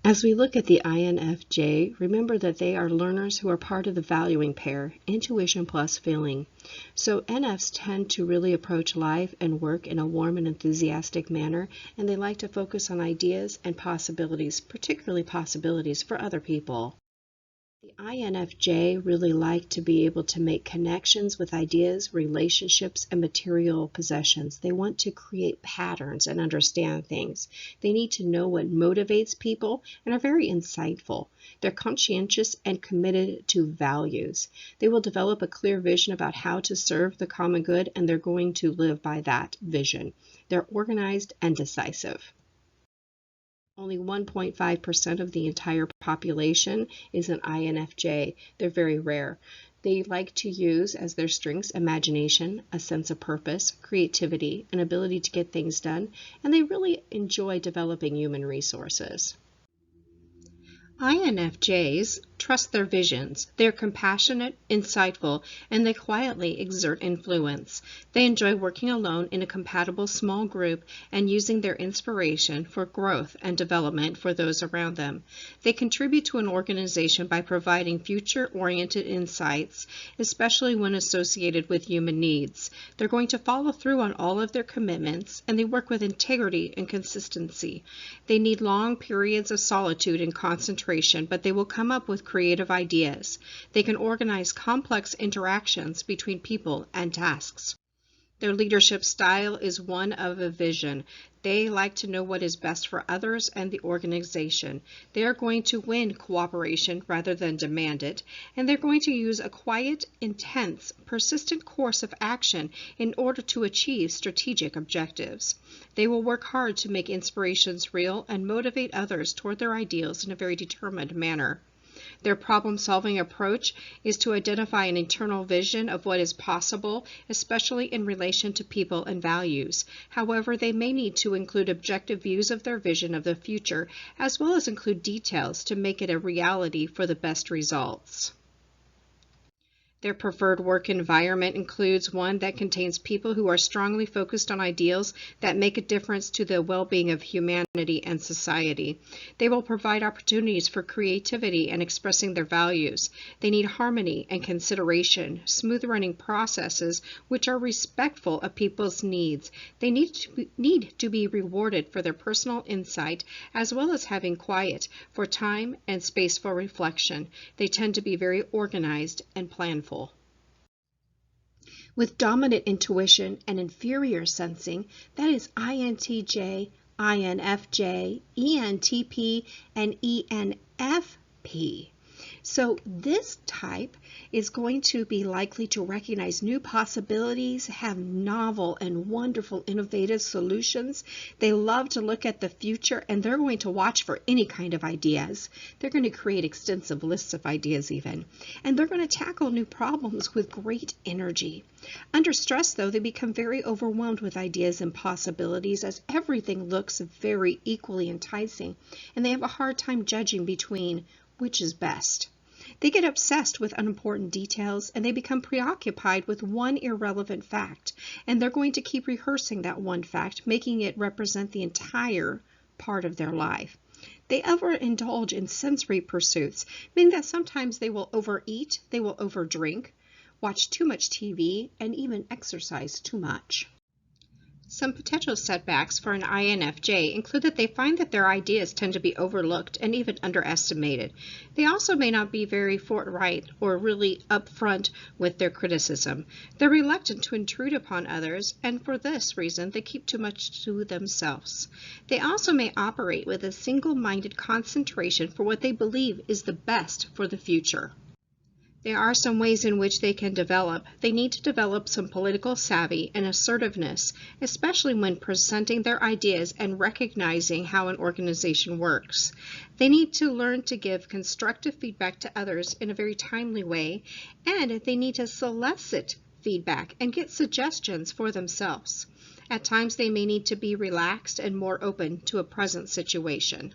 As we look at the INFJ, remember that they are learners who are part of the valuing pair, intuition plus feeling. So NFs tend to really approach life and work in a warm and enthusiastic manner, and they like to focus on ideas and possibilities, particularly possibilities for other people. The INFJ really like to be able to make connections with ideas, relationships, and material possessions. They want to create patterns and understand things. They need to know what motivates people and are very insightful. They're conscientious and committed to values. They will develop a clear vision about how to serve the common good, and they're going to live by that vision. They're organized and decisive. Only 1.5% of the entire population is an INFJ. They're very rare. They like to use as their strengths imagination, a sense of purpose, creativity, an ability to get things done, and they really enjoy developing human resources. INFJs trust their visions. They're compassionate, insightful, and they quietly exert influence. They enjoy working alone in a compatible small group and using their inspiration for growth and development for those around them. They contribute to an organization by providing future-oriented insights, especially when associated with human needs. They're going to follow through on all of their commitments, and they work with integrity and consistency. They need long periods of solitude and concentration, but they will come up with creative ideas. They can organize complex interactions between people and tasks. Their leadership style is one of a vision. They like to know what is best for others and the organization. They are going to win cooperation rather than demand it, and they're going to use a quiet, intense, persistent course of action in order to achieve strategic objectives. They will work hard to make inspirations real and motivate others toward their ideals in a very determined manner. Their problem-solving approach is to identify an internal vision of what is possible, especially in relation to people and values. However, they may need to include objective views of their vision of the future, as well as include details to make it a reality for the best results. Their preferred work environment includes one that contains people who are strongly focused on ideals that make a difference to the well-being of humanity and society. They will provide opportunities for creativity and expressing their values. They need harmony and consideration, smooth-running processes which are respectful of people's needs. They need to be rewarded for their personal insight, as well as having quiet for time and space for reflection. They tend to be very organized and planful. With dominant intuition and inferior sensing, that is INTJ, INFJ, ENTP, and ENFP. So this type is going to be likely to recognize new possibilities, have novel and wonderful innovative solutions. They love to look at the future, and they're going to watch for any kind of ideas. They're going to create extensive lists of ideas even, and they're going to tackle new problems with great energy. Under stress, though, they become very overwhelmed with ideas and possibilities as everything looks very equally enticing, and they have a hard time judging between which is best. They get obsessed with unimportant details, and they become preoccupied with one irrelevant fact, and they're going to keep rehearsing that one fact, making it represent the entire part of their life. They overindulge in sensory pursuits, meaning that sometimes they will overeat, they will overdrink, watch too much TV, and even exercise too much. Some potential setbacks for an INFJ include that they find that their ideas tend to be overlooked and even underestimated. They also may not be very forthright or really upfront with their criticism. They're reluctant to intrude upon others, and for this reason, they keep too much to themselves. They also may operate with a single-minded concentration for what they believe is the best for the future. There are some ways in which they can develop. They need to develop some political savvy and assertiveness, especially when presenting their ideas and recognizing how an organization works. They need to learn to give constructive feedback to others in a very timely way, and they need to solicit feedback and get suggestions for themselves. At times, they may need to be relaxed and more open to a present situation.